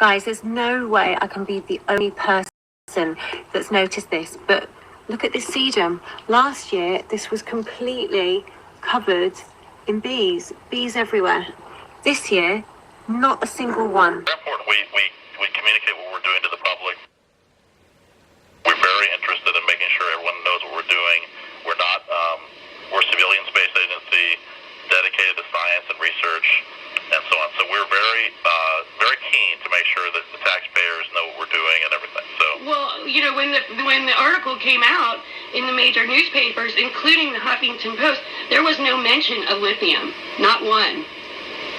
Guys, there's no way I can be the only person that's noticed this, but look at this sedum. Last year, this was completely covered in bees everywhere. This year, not a single one. It's important we communicate what we're doing to the public. We're very interested in making sure everyone knows what we're doing. We're a civilian space agency dedicated to science and research and so on. So we're very keen to make sure that the taxpayers know what we're doing and everything. So, well, you know, when the article came out in the major newspapers, including the Huffington Post, there was no mention of lithium. Not one.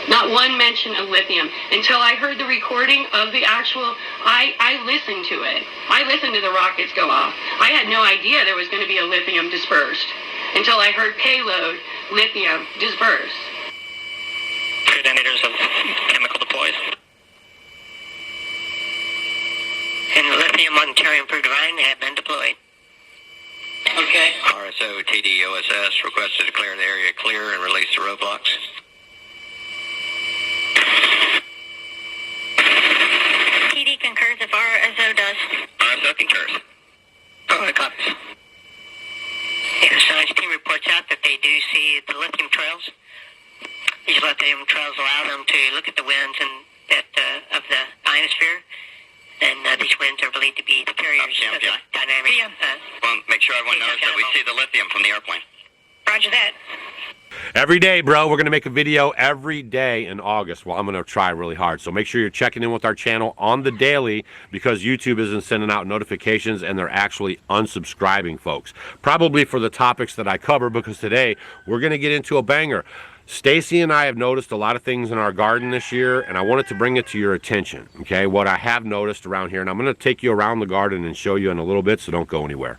Not one mention of lithium until I heard the recording of the actual. I listened to it. I listened to the rockets go off. I had no idea there was going to be a lithium dispersed until I heard payload lithium disperse. Detonators of chemical deploys. And lithium on Terran Proved Divine have been deployed. Okay. RSO TDOSS request to declare the area clear and release the roadblocks. TD concurs if RSO does. RSO concurs. Oh, copies. The science team reports out that they do see the lithium trails. These lithium trails allow them to look at the winds and of the ionosphere, and these winds are believed to be the carriers of the dynamic. Well, make sure everyone knows that we see the lithium from the airplane. Roger that. Every day, bro. We're going to make a video every day in August. Well, I'm going to try really hard. So make sure you're checking in with our channel on the daily, because YouTube isn't sending out notifications and they're actually unsubscribing folks. Probably for the topics that I cover, because today we're going to get into a banger. Stacy and I have noticed a lot of things in our garden this year, and I wanted to bring it to your attention, okay? What I have noticed around here, and I'm going to take you around the garden and show you in a little bit, so don't go anywhere.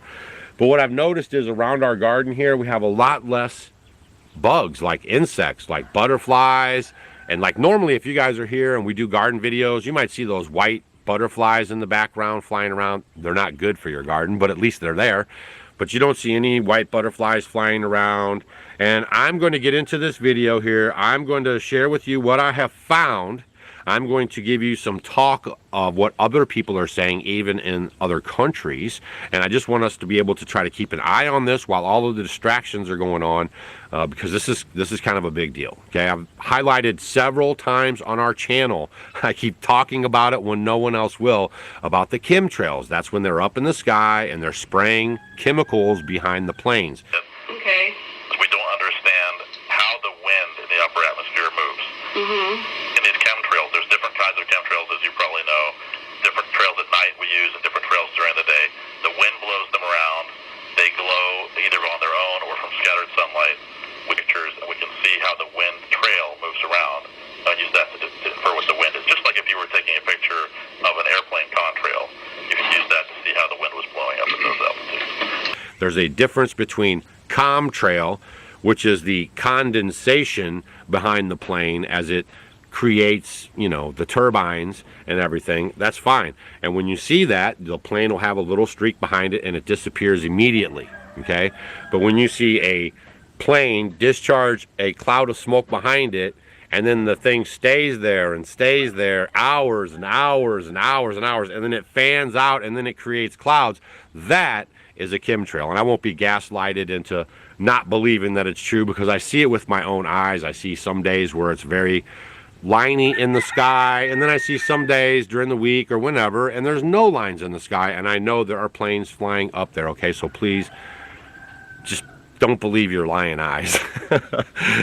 But what I've noticed is around our garden here, we have a lot less bugs, like insects, like butterflies. And like normally, if you guys are here and we do garden videos, you might see those white butterflies in the background flying around. They're not good for your garden, but at least they're there. But you don't see any white butterflies flying around. And I'm going to get into this video here. I'm going to share with you what I have found. I'm going to give you some talk of what other people are saying, even in other countries. And I just want us to be able to try to keep an eye on this while all of the distractions are going on, because this is kind of a big deal. Okay, I've highlighted several times on our channel. I keep talking about it when no one else will, about the chemtrails. That's when they're up in the sky and they're spraying chemicals behind the planes. Okay. we don't understand how the wind in the upper atmosphere moves. In these chemtrails, there's different kinds of chemtrails, as you probably know. Different trails at night we use and different trails during the day. The wind blows them around. They glow either on their own or from scattered sunlight. Pictures, and we can see how the wind trail moves around. I use that to infer what the wind is. Just like if you were taking a picture of an airplane contrail, you can use that to see how the wind was blowing up at those altitudes. There's a difference between contrail, which is the condensation behind the plane as it creates, you know, the turbines and everything. That's fine. And when you see that, the plane will have a little streak behind it and it disappears immediately. Okay? But when you see a plane discharge a cloud of smoke behind it, and then the thing stays there hours and hours and hours and hours, and then it fans out and then it creates clouds, that is a chemtrail. And I won't be gaslighted into not believing that it's true, because I see it with my own eyes. I see some days where it's very liney in the sky, and then I see some days during the week or whenever and there's no lines in the sky, and I know there are planes flying up there. Okay, so please just don't believe your lying eyes.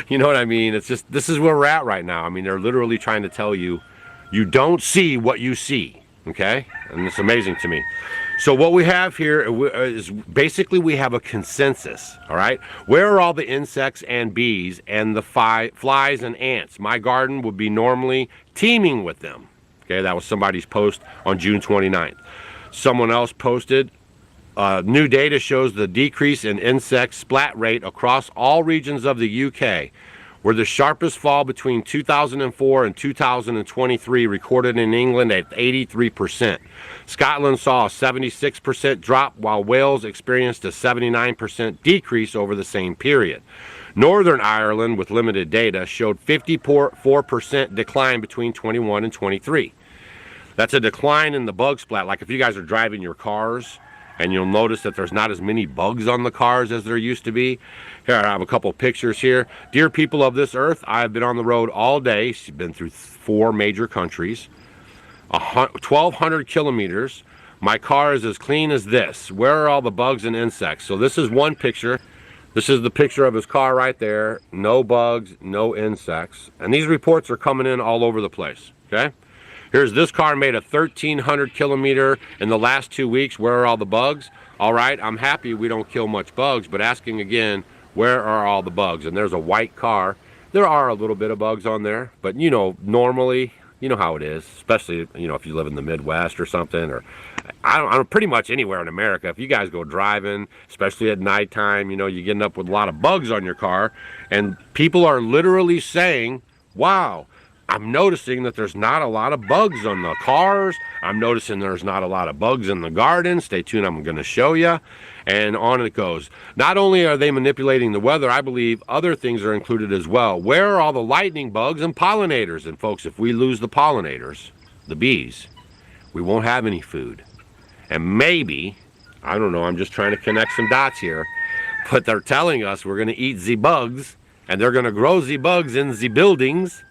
You know what I mean? It's just, this is where we're at right now. I mean, they're literally trying to tell you, you don't see what you see. Okay? And it's amazing to me. So what we have here is basically we have a consensus. All right? Where are all the insects and bees and the flies and ants? My garden would be normally teeming with them. Okay? That was somebody's post on June 29th. Someone else posted, new data shows the decrease in insect splat rate across all regions of the UK, where the sharpest fall between 2004 and 2023 recorded in England at 83%. Scotland saw a 76% drop, while Wales experienced a 79% decrease over the same period. Northern Ireland, with limited data, showed 54% decline between 21 and 23. That's a decline in the bug splat. Like if you guys are driving your cars and you'll notice that there's not as many bugs on the cars as there used to be. Here, I have a couple pictures here. Dear people of this earth, I have been on the road all day. She's been through 4 major countries, 1,200 kilometers. My car is as clean as this. Where are all the bugs and insects? So this is one picture. This is the picture of his car right there. No bugs, no insects. And these reports are coming in all over the place, okay? Here's this car made a 1,300 kilometer in the last 2 weeks. Where are all the bugs? All right, I'm happy we don't kill much bugs, but asking again, where are all the bugs? And there's a white car. There are a little bit of bugs on there, but you know, normally, you know how it is, especially, you know, if you live in the Midwest or something, or I don't pretty much anywhere in America. If you guys go driving, especially at nighttime, you know, you're getting up with a lot of bugs on your car, and people are literally saying, wow, I'm noticing that there's not a lot of bugs on the cars. I'm noticing there's not a lot of bugs in the garden. Stay tuned, I'm going to show you. And on it goes. Not only are they manipulating the weather, I believe other things are included as well. Where are all the lightning bugs and pollinators? And folks, if we lose the pollinators, the bees, we won't have any food. And maybe, I don't know, I'm just trying to connect some dots here, but they're telling us we're going to eat the bugs, and they're going to grow the bugs in the buildings,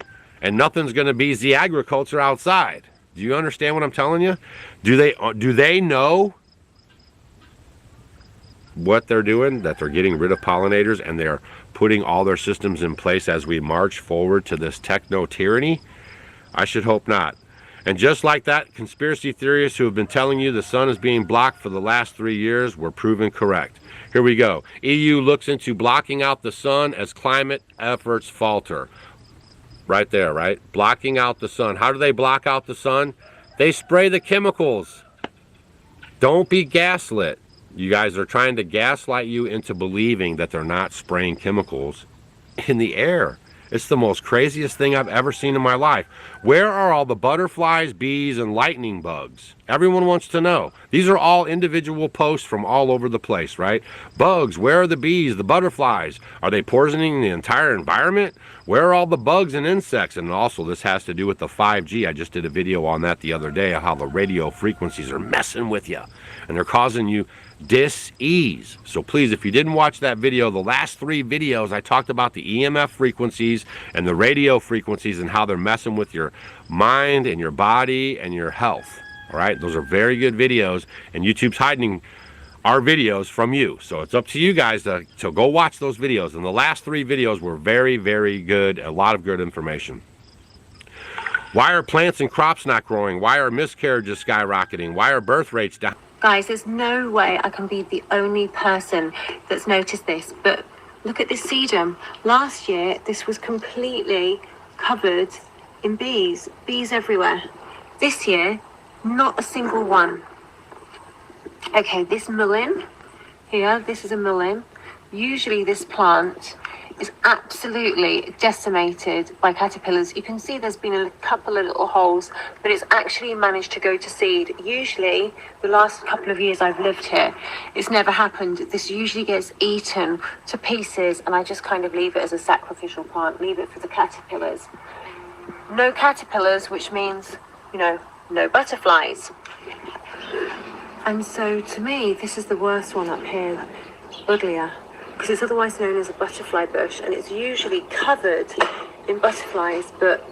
and nothing's going to be the agriculture outside. Do you understand what I'm telling you? Do they know what they're doing, that they're getting rid of pollinators and they're putting all their systems in place as we march forward to this techno tyranny? I should hope not. And just like that, conspiracy theorists who have been telling you the sun is being blocked for the last 3 years were proven correct. Here we go. EU looks into blocking out the sun as climate efforts falter. Right there, right? Blocking out the sun. How do they block out the sun? They spray the chemicals. Don't be gaslit. You guys are trying to gaslight you into believing that they're not spraying chemicals in the air. It's the most craziest thing I've ever seen in my life. Where are all the butterflies, bees, and lightning bugs? Everyone wants to know. These are all individual posts from all over the place, right? Bugs, where are the bees, the butterflies? Are they poisoning the entire environment? Where are all the bugs and insects? And also, this has to do with the 5G. I just did a video on that the other day, how the radio frequencies are messing with you. And they're causing you dis-ease. So please, if you didn't watch that video, the last 3 videos, I talked about the EMF frequencies and the radio frequencies and how they're messing with your mind and your body and your health. All right, those are very good videos, and YouTube's hiding our videos from you. So it's up to you guys to go watch those videos. And the last 3 videos were very, very good, a lot of good information. Why are plants and crops not growing? Why are miscarriages skyrocketing? Why are birth rates down? Guys, there's no way I can be the only person that's noticed this, but look at this sedum. Last year, this was completely covered in bees everywhere. This year, not a single one. Okay, this mullein here, this is a mullein. Usually this plant is absolutely decimated by caterpillars. You can see there's been a couple of little holes, but it's actually managed to go to seed. Usually, the last couple of years I've lived here, it's never happened. This usually gets eaten to pieces, and I just kind of leave it as a sacrificial plant, leave it for the caterpillars. No caterpillars, which means, you know, no butterflies. And so to me, this is the worst one up here, Buddleia, because it's otherwise known as a butterfly bush, and it's usually covered in butterflies, but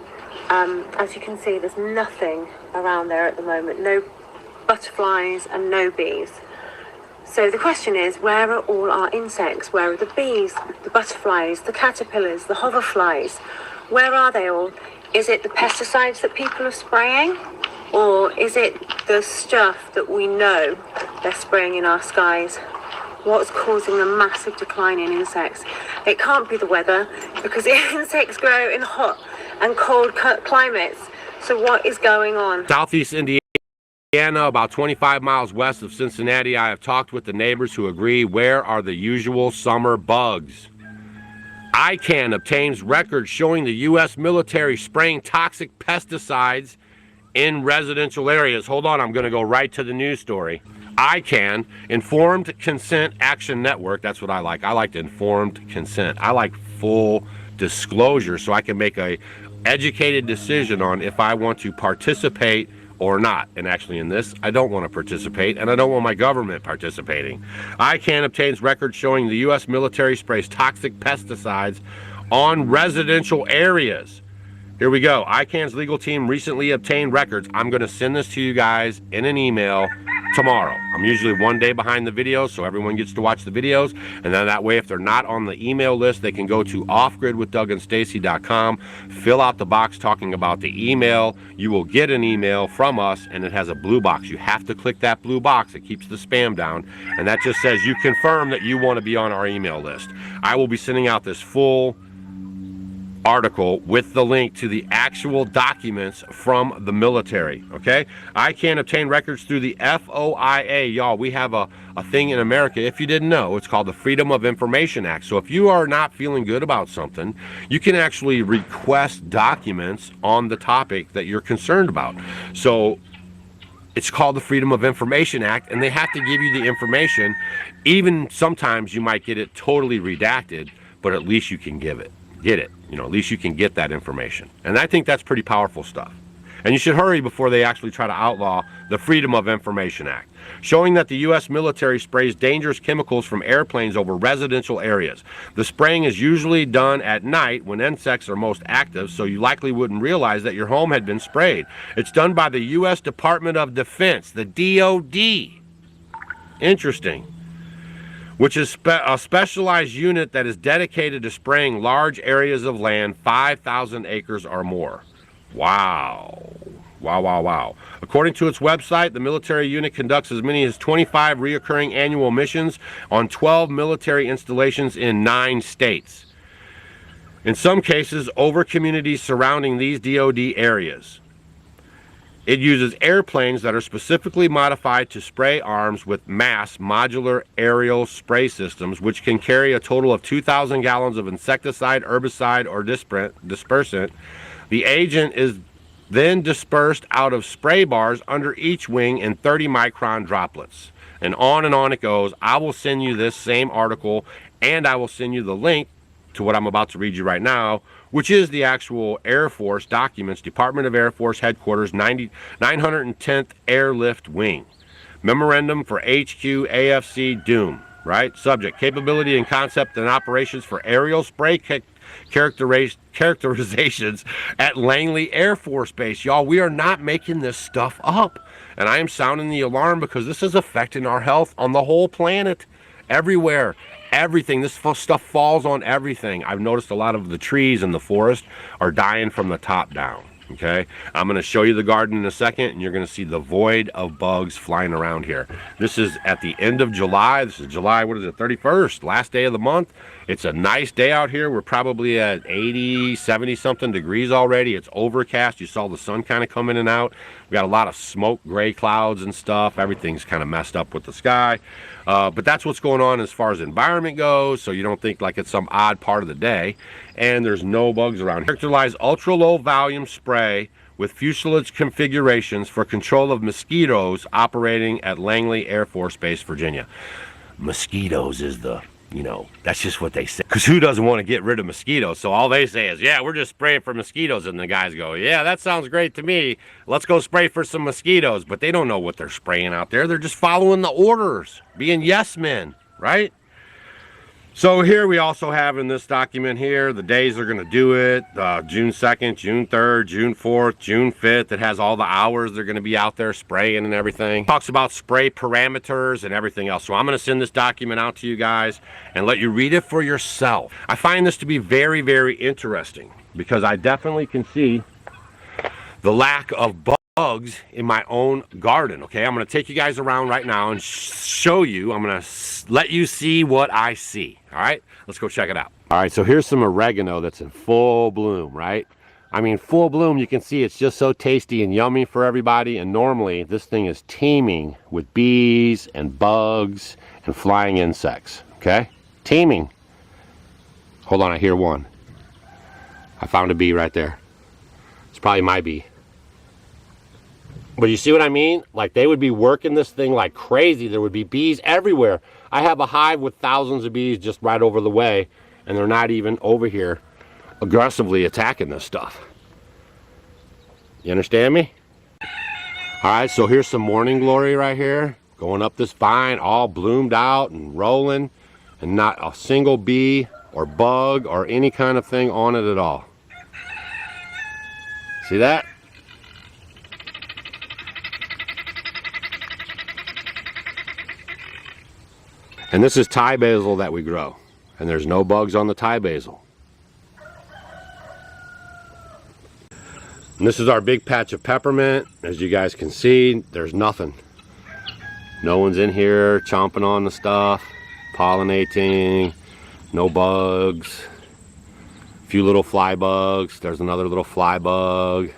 as you can see, there's nothing around there at the moment. No butterflies and no bees. So the question is, where are all our insects? Where are the bees, the butterflies, the caterpillars, the hoverflies? Where are they all? Is it the pesticides that people are spraying? Or is it the stuff that we know they're spraying in our skies? What's causing the massive decline in insects? It can't be the weather, because insects grow in hot and cold climates. So what is going on? Southeast Indiana, about 25 miles west of Cincinnati. I have talked with the neighbors who agree. Where are the usual summer bugs? ICANN obtains records showing the U.S. military spraying toxic pesticides in residential areas. Hold on, I'm going to go right to the news story. ICANN, Informed Consent Action Network, that's what I like. I like informed consent. I like full disclosure so I can make a educated decision on if I want to participate or not. And actually in this, I don't want to participate, and I don't want my government participating. ICANN obtains records showing the U.S. military sprays toxic pesticides on residential areas. Here we go. ICANN's legal team recently obtained records. I'm going to send this to you guys in an email tomorrow. I'm usually one day behind the videos, so everyone gets to watch the videos, and then that way if they're not on the email list, they can go to offgridwithdougandstacy.com, fill out the box talking about the email. You will get an email from us, and it has a blue box. You have to click that blue box. It keeps the spam down, and that just says you confirm that you want to be on our email list. I will be sending out this full article with the link to the actual documents from the military. Okay, I can obtain records through the FOIA. Y'all, we have a thing in America, if you didn't know, it's called the Freedom of Information Act. So if you are not feeling good about something, you can actually request documents on the topic that you're concerned about. So it's called the Freedom of Information Act, and they have to give you the information. Even sometimes you might get it totally redacted, but at least you can get it. You know, at least you can get that information. And I think that's pretty powerful stuff. And you should hurry before they actually try to outlaw the Freedom of Information Act, showing that the U.S. military sprays dangerous chemicals from airplanes over residential areas. The spraying is usually done at night when insects are most active, so you likely wouldn't realize that your home had been sprayed. It's done by the U.S. Department of Defense, the DOD. Interesting. Which is a specialized unit that is dedicated to spraying large areas of land, 5,000 acres or more. Wow. Wow, wow, wow. According to its website, the military unit conducts as many as 25 reoccurring annual missions on 12 military installations in 9 states. In some cases, over communities surrounding these DoD areas. It uses airplanes that are specifically modified to spray arms with mass modular aerial spray systems, which can carry a total of 2,000 gallons of insecticide, herbicide, or dispersant. The agent is then dispersed out of spray bars under each wing in 30-micron droplets. And on it goes. I will send you this same article, and I will send you the link to what I'm about to read you right now, which is the actual Air Force documents, Department of Air Force Headquarters, 910th Airlift Wing. Memorandum for HQ AFC Doom, right? Subject, capability and concept and operations for aerial spray characterizations at Langley Air Force Base. Y'all, we are not making this stuff up. And I am sounding the alarm because this is affecting our health on the whole planet, everywhere. Everything, this stuff falls on everything. I've noticed a lot of the trees in the forest are dying from the top down. Okay, I'm going to show you the garden in a second, and you're going to see the void of bugs flying around here. This is at the end of July. This is July, what is it, 31st, last day of the month. It's a nice day out here. We're probably at 80, 70 something degrees already. It's overcast. You saw the sun kind of come in and out. We got a lot of smoke, gray clouds and stuff. Everything's kind of messed up with the sky. But that's what's going on as far as environment goes, so you don't think like it's some odd part of the day. And there's no bugs around. Characterized ultra low volume spray with fuselage configurations for control of mosquitoes operating at Langley Air Force Base, Virginia. Mosquitoes is the, you know, that's just what they say. Because who doesn't want to get rid of mosquitoes? So all they say is, yeah, we're just spraying for mosquitoes. And the guys go, yeah, that sounds great to me. Let's go spray for some mosquitoes. But they don't know what they're spraying out there. They're just following the orders, being yes men, right? So here we also have in this document here, the days they're going to do it, June 2nd, June 3rd, June 4th, June 5th. It has all the hours they're going to be out there spraying and everything. Talks about spray parameters and everything else. So I'm going to send this document out to you guys and let you read it for yourself. I find this to be very, very interesting because I definitely can see the lack of bugs in my own garden. Okay, I'm going to take you guys around right now and show you. I'm going to let you see what I see. All right, let's go check it out. All right, so here's some oregano that's in full bloom, right? I mean, full bloom. You can see it's just so tasty and yummy for everybody. And normally this thing is teeming with bees and bugs and flying insects. Okay, teeming. Hold on, I hear one. I found a bee right there. It's probably my bee. But you see what I mean? Like, they would be working this thing like crazy. There would be bees everywhere. I have a hive with thousands of bees just right over the way, and they're not even over here aggressively attacking this stuff. You understand me? All right, so here's some morning glory right here, going up this vine, all bloomed out and rolling, and not a single bee or bug or any kind of thing on it at all. See that? And this is Thai basil that we grow, and there's no bugs on the Thai basil. And this is our big patch of peppermint. As you guys can see, there's nothing. No one's in here chomping on the stuff, pollinating, no bugs. A few little fly bugs. There's another little fly bug.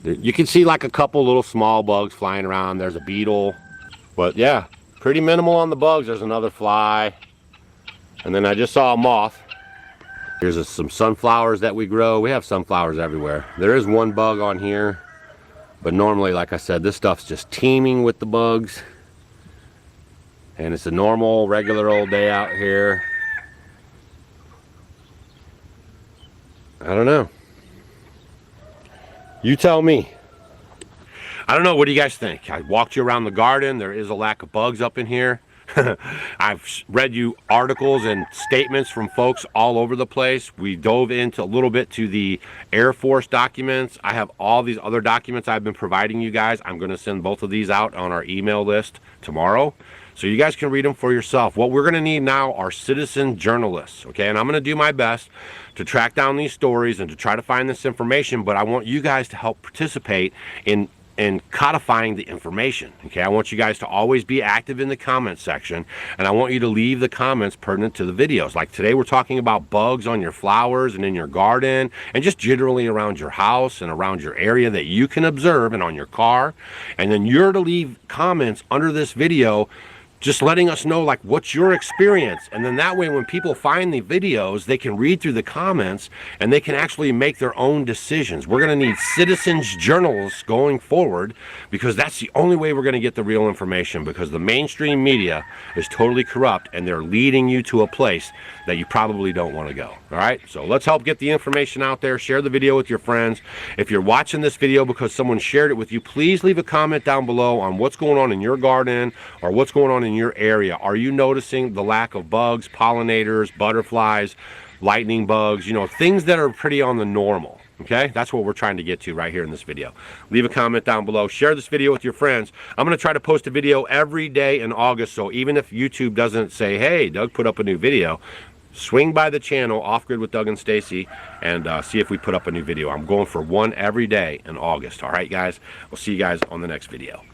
You can see like a couple little small bugs flying around. There's a beetle. But yeah, pretty minimal on the bugs. There's another fly. And then I just saw a moth. Here's some sunflowers that we grow. We have sunflowers everywhere. There is one bug on here, but normally, like I said, this stuff's just teeming with the bugs. And it's a normal, regular old day out here. I don't know. You tell me. I don't know. What do you guys think? I walked you around the garden. There is a lack of bugs up in here. I've read you articles and statements from folks all over the place. We dove into a little bit to the Air Force documents. I have all these other documents I've been providing you guys. I'm going to send both of these out on our email list tomorrow, so you guys can read them for yourself. What we're going to need now are citizen journalists, okay? And I'm going to do my best to track down these stories and to try to find this information, but I want you guys to help participate in codifying the information, okay? I want you guys to always be active in the comment section, and I want you to leave the comments pertinent to the videos. Like today, we're talking about bugs on your flowers and in your garden, and just generally around your house and around your area that you can observe, and on your car. And then you're to leave comments under this video just letting us know like what's your experience, and then that way when people find the videos, they can read through the comments and they can actually make their own decisions. We're going to need citizens journalists going forward, because that's the only way we're going to get the real information, because the mainstream media is totally corrupt and they're leading you to a place that you probably don't want to go. All right, so let's help get the information out there. Share the video with your friends. If you're watching this video because someone shared it with you, please leave a comment down below on what's going on in your garden or what's going on in your area. Are you noticing the lack of bugs, pollinators, butterflies, lightning bugs, you know, things that are pretty on the normal? Okay, that's what we're trying to get to right here in this video. Leave a comment down below. Share this video with your friends. I'm going to try to post a video every day in August, so even if YouTube doesn't say, hey, Doug put up a new video, swing by the channel, Off Grid with Doug and Stacy, and see if we put up a new video. I'm going for one every day in August. All right, guys? We'll see you guys on the next video.